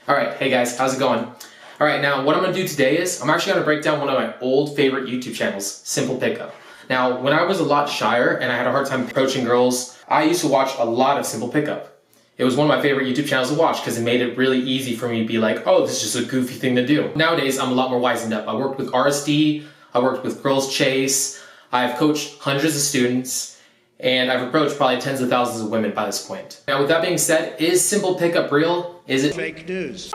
Alright, hey guys, how's it going? Alright, now what I'm going to do today is, I'm actually going to break down one of my old favorite YouTube channels, Simple Pickup. Now, when I was a lot shyer and I had a hard time approaching girls, I used to watch a lot of Simple Pickup. It was one of my favorite YouTube channels to watch because it made it really easy for me to be like, oh, this is just a goofy thing to do. Nowadays, I'm a lot more wizened up. I worked with RSD, I worked with Girls Chase, I've coached hundreds of students, and I've approached probably tens of thousands of women by this point. Now, with that being said, is Simple Pickup real? Is it fake news?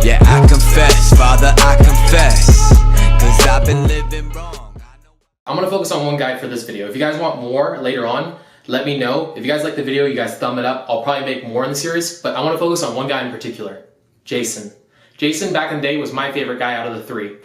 Yeah, I confess, Father, I confess, 'cause I've been living wrong. I'm going to focus on one guy for this video. If you guys want more later on, let me know. If you guys like the video, you guys thumb it up. I'll probably make more in the series, but I want to focus on one guy in particular, Jason. Jason, back in the day, was my favorite guy out of the three.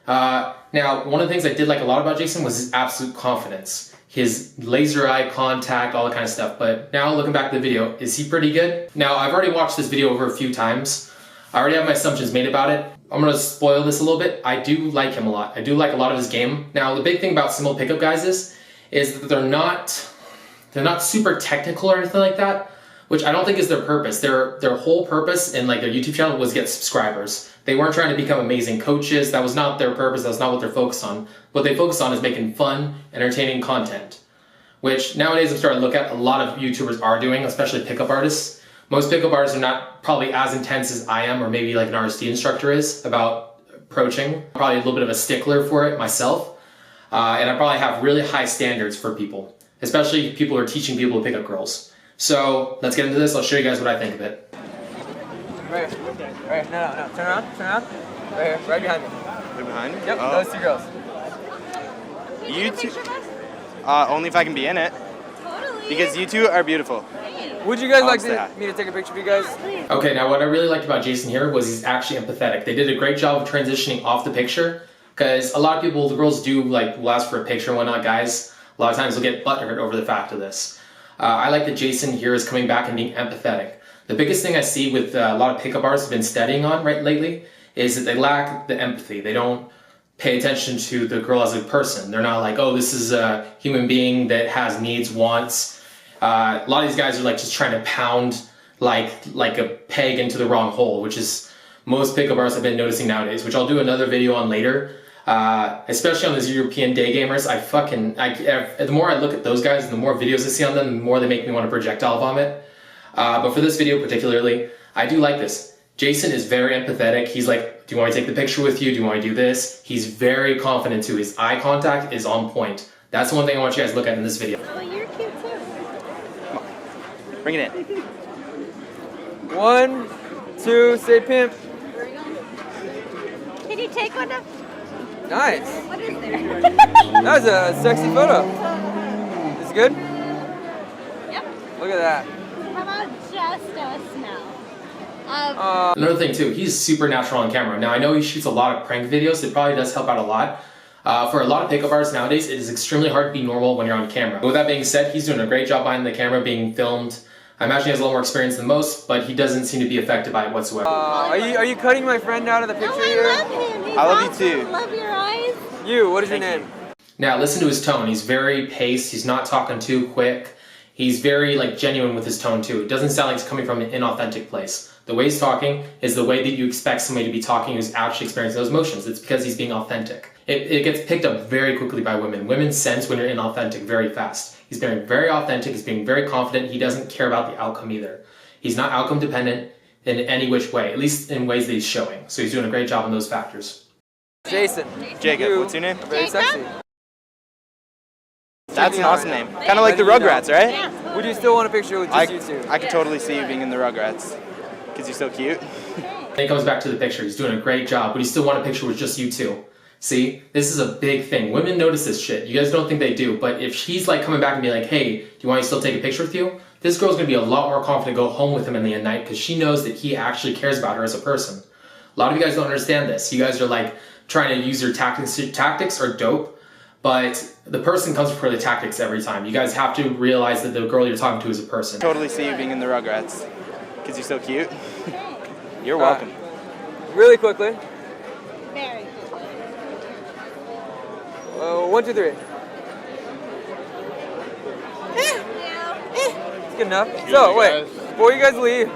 Now, one of the things I did like a lot about Jason was his absolute confidence. His laser eye contact, all that kind of stuff. But now, looking back at the video, is he pretty good? Now, I've already watched this video over a few times. I already have my assumptions made about it. I'm going to spoil this a little bit. I do like him a lot. I do like a lot of his game. Now, the big thing about Simple Pickup guys is that they're not super technical or anything like that, which I don't think is their purpose. Their whole purpose in like their YouTube channel was get subscribers. They weren't trying to become amazing coaches. That was not their purpose. That was not what they're focused on. What they focus on is making fun, entertaining content, which nowadays I'm starting to look at a lot of YouTubers are doing, especially pickup artists. Most pickup artists are not probably as intense as I am, or maybe like an RSD instructor is about approaching. I'm probably a little bit of a stickler for it myself. And I probably have really high standards for people, especially people who are teaching people to pick up girls. So let's get into this. I'll show you guys what I think of it. Right here. Right here. No. Turn around. Right here. Right behind me. Right behind me? Yep, Oh. those two girls. You two? Only if I can be in it. Totally. Because you two are beautiful. Would you guys like say me to take a picture of you guys? Okay, now what I really liked about Jason here was he's actually empathetic. They did a great job of transitioning off the picture, because a lot of people, the girls do like will ask for a picture and whatnot. Guys, a lot of times they'll get butthurt over the fact of this. I like that Jason here is coming back and being empathetic. The biggest thing I see with a lot of pickup artists have been studying on lately is that they lack the empathy. They don't pay attention to the girl as a person. They're not like, oh, this is a human being that has needs, wants. A lot of these guys are like just trying to pound like a peg into the wrong hole, which is most pickup artists I've been noticing nowadays, which I'll do another video on later. Especially on those European day gamers, the more I look at those guys, the more videos I see on them, the more they make me want to projectile vomit. But for this video particularly, I do like this. Jason is very empathetic. He's like, do you want me to take the picture with you? Do you want me to do this? He's very confident too. His eye contact is on point. That's the one thing I want you guys to look at in this video. Oh, you're cute too. Bring it in. 1, 2, say pimp. Can you take one of? Nice. What is there? That was a sexy photo. Is it good? Yep. Look at that. How about just a smell? Another thing too, he's super natural on camera. Now I know he shoots a lot of prank videos, so it probably does help out a lot. For a lot of pickup artists nowadays, it is extremely hard to be normal when you're on camera. But with that being said, he's doing a great job behind the camera being filmed. I imagine he has a little more experience than most, but he doesn't seem to be affected by it whatsoever. Are you cutting my friend out of the picture Oh, here? I love him. He's I love you awesome. too. Love your eyes. You, what is your name? Now listen to his tone. He's very paced. He's not talking too quick. He's very like genuine with his tone too. It doesn't sound like he's coming from an inauthentic place. The way he's talking is the way that you expect somebody to be talking who's actually experiencing those emotions. It's because he's being authentic. It gets picked up very quickly by women. Women sense when you're inauthentic very fast. He's being very authentic. He's being very confident. He doesn't care about the outcome either. He's not outcome dependent in any which way, at least in ways that he's showing. So he's doing a great job on those factors. Jason. Jacob, You what's your name? are very Jacob? sexy. That's an awesome name. Thank Kind of like the you. Rugrats, right? Yeah. Would you still want a picture with just you two? I could totally see you being in the Rugrats. Because you're so cute. Then he comes back to the picture. He's doing a great job, but he still want a picture with just you two. See, this is a big thing. Women notice this shit. You guys don't think they do, but if she's like coming back and be like, hey, do you want me to still take a picture with you? This girl's gonna be a lot more confident to go home with him in the night because she knows that he actually cares about her as a person. A lot of you guys don't understand this. You guys are like trying to use your tactics. Tactics are dope, but the person comes before the tactics every time. You guys have to realize that the girl you're talking to is a person. Totally see you being in the Rugrats. Because you're so cute. You're welcome. Really quickly. Very good. 1, 2, 3. good enough. So, wait, before you guys leave,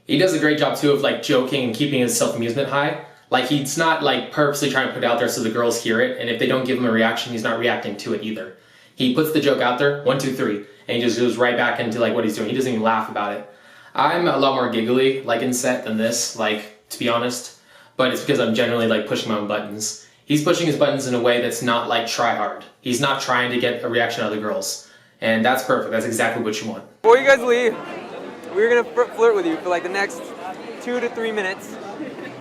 He does a great job too of like joking and keeping his self-amusement high. Like he's not like purposely trying to put it out there so the girls hear it, and if they don't give him a reaction, he's not reacting to it either. He puts the joke out there, 1, 2, 3, and he just goes right back into like what he's doing. He doesn't even laugh about it. I'm a lot more giggly like in set than this, like to be honest, but it's because I'm generally like pushing my own buttons. He's pushing his buttons in a way that's not like try hard. He's not trying to get a reaction out of the girls, and that's perfect. That's exactly what you want. before you guys leave, we're gonna flirt with you for like the next 2 to 3 minutes.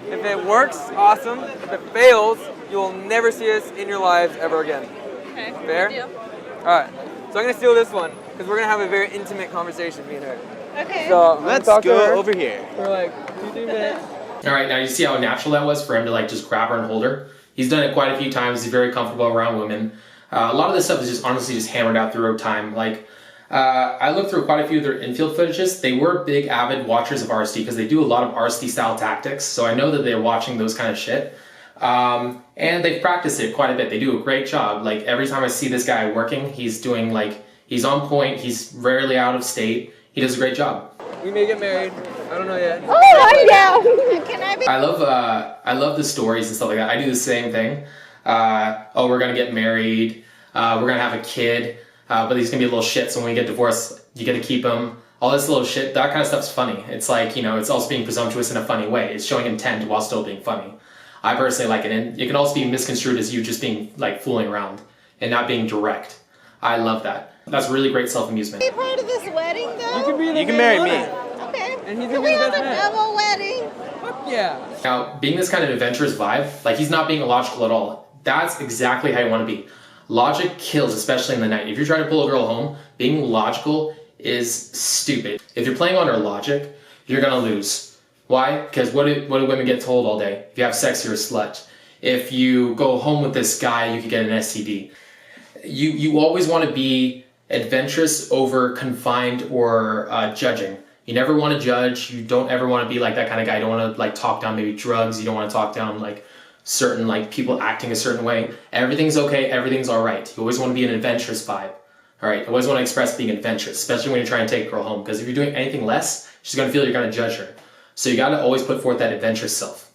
If it works, awesome. If it fails, you will never see us in your lives ever again. Okay. Fair? Deal. Alright, so I'm gonna steal this one, because we're gonna have a very intimate conversation, me and her. Okay. So, I'm gonna Let's talk to her go over here. for like 2 to 3 minutes. All right, now you see how natural that was for him to like just grab her and hold her. He's done it quite a few times. He's very comfortable around women. A lot of this stuff is just honestly just hammered out through time. Like I looked through quite a few of their infield footages. They were big avid watchers of RSD because they do a lot of RSD style tactics. So I know that they're watching those kind of shit. And they've practiced it quite a bit. They do a great job. Like every time I see this guy working, he's doing like, he's on point. He's rarely out of state. He does a great job. We may get married. I don't know yet. Oh, yeah. Can I be? I love the stories and stuff like that. I do the same thing. Oh, we're gonna get married. We're gonna have a kid. But he's gonna be a little shit. So when we get divorced, you get to keep him. All this little shit. That kind of stuff's funny. It's like, you know, it's also being presumptuous in a funny way. It's showing intent while still being funny. I personally like it, and it can also be misconstrued as you just being like fooling around and not being direct. I love that. That's really great self-amusement. Be part of this wedding, though? You can be the You can man marry of me. honor. Okay. And he's Can gonna we be the have best a man. double wedding? Fuck yeah. Now, being this kind of adventurous vibe, like he's not being illogical at all. That's exactly how you want to be. Logic kills, especially in the night. If you're trying to pull a girl home, being logical is stupid. If you're playing on her logic, you're gonna lose. Why? Because what do women get told all day? If you have sex, you're a slut. If you go home with this guy, you could get an STD. You always want to be adventurous over confined or judging. You never want to judge. You don't ever want to be like that kind of guy. You don't want to like talk down maybe drugs. You don't want to talk down like certain like people acting a certain way. Everything's okay. Everything's all right. You always want to be an adventurous vibe. All right. You always want to express being adventurous, especially when you're trying to take a girl home. Because if you're doing anything less, she's going to feel you're going to judge her. So you got to always put forth that adventurous self.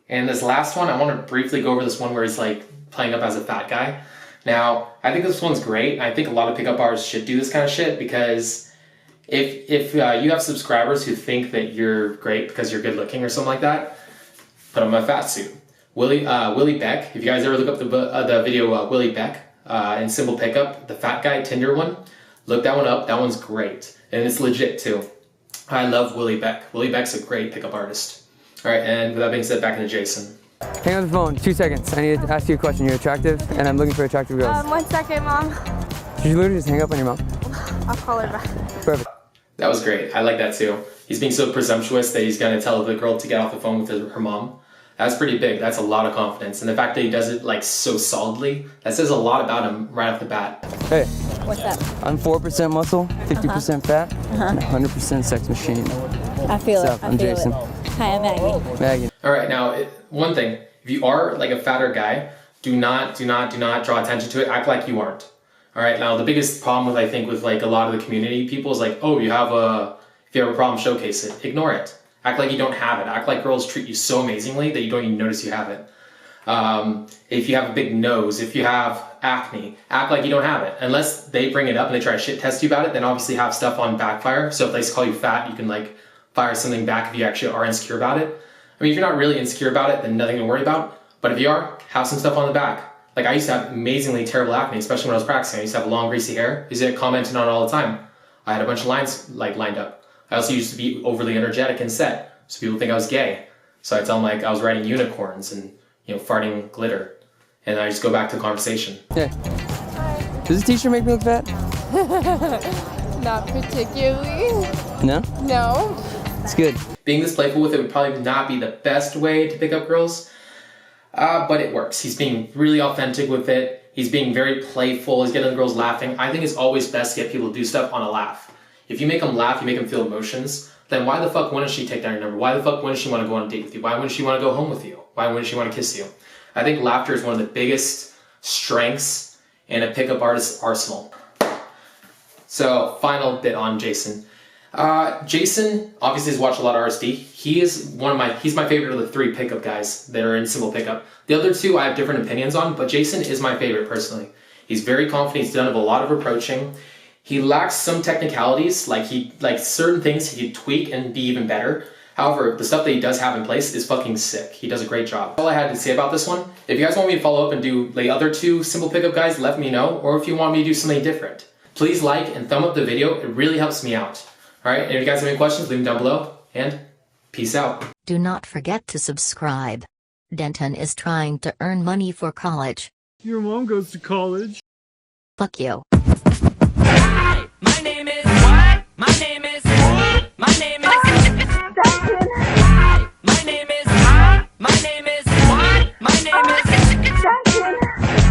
And this last one, I want to briefly go over this one where he's like playing up as a fat guy. Now, I think this one's great. I think a lot of pickup artists should do this kind of shit because if you have subscribers who think that you're great because you're good looking or something like that, put on a fat suit. Willie Beck, if you guys ever look up the video Willie Beck in Simple Pickup, the fat guy Tinder one, look that one up. That one's great. And it's legit too. I love Willie Beck. Willie Beck's a great pickup artist. All right, and with that being said, back into Jason. Hang on the phone, 2 seconds. I need to ask you a question. You're attractive, and I'm looking for attractive girls. 1 second, Mom. Did you literally just hang up on your mom? I'll call her back. Perfect. That was great. I like that too. He's being so presumptuous that he's going to tell the girl to get off the phone with her mom. That's pretty big. That's a lot of confidence. And the fact that he does it like so solidly, that says a lot about him right off the bat. Hey, What's up? I'm 4% muscle, 50% fat, and 100% sex machine. I feel What's up? I'm Jason. Hi, I'm Maggie. Maggie. All right, now one thing: if you are like a fatter guy, do not draw attention to it. Act like you aren't. All right. Now the biggest problem with I think with like a lot of the community people is like, oh, if you have a problem, showcase it. Ignore it. Act like you don't have it. Act like girls treat you so amazingly that you don't even notice you have it. If you have a big nose, if you have acne, act like you don't have it. Unless they bring it up and they try to shit test you about it, then obviously have stuff on backfire. So if they call you fat, you can like fire something back if you actually are insecure about it. I mean, if you're not really insecure about it, then nothing to worry about. But if you are, have some stuff on the back. Like I used to have amazingly terrible acne, especially when I was practicing. I used to have long greasy hair. I used to get commented on all the time. I had a bunch of lines like lined up. I also used to be overly energetic and set, so people think I was gay. So I tell them like I was riding unicorns and farting glitter, and I just go back to the conversation. Hey. Does this t-shirt make me look fat? Not particularly. No? No. It's good. Being this playful with it would probably not be the best way to pick up girls, but it works. He's being really authentic with it. He's being very playful. He's getting the girls laughing. I think it's always best to get people to do stuff on a laugh. If you make them laugh, you make them feel emotions, then why the fuck wouldn't she take down your number? Why the fuck wouldn't she want to go on a date with you? Why wouldn't she want to go home with you? Why wouldn't she want to kiss you? I think laughter is one of the biggest strengths in a pickup artist's arsenal. So, final bit on Jason. Jason obviously has watched a lot of RSD. He's my favorite of the 3 pickup guys that are in simple pickup. The other 2 I have different opinions on, but Jason is my favorite personally. He's very confident. He's done a lot of approaching. He lacks some technicalities, like certain things he could tweak and be even better. However, the stuff that he does have in place is fucking sick. He does a great job. That's all I had to say about this one. If you guys want me to follow up and do the other 2 simple pickup guys, let me know. Or if you want me to do something different, please like and thumb up the video. It really helps me out. Alright, and if you guys have any questions, leave them down below. And peace out. Do not forget to subscribe. Denton is trying to earn money for college. Your mom goes to college. Fuck you. My name is what? My name is what? My name is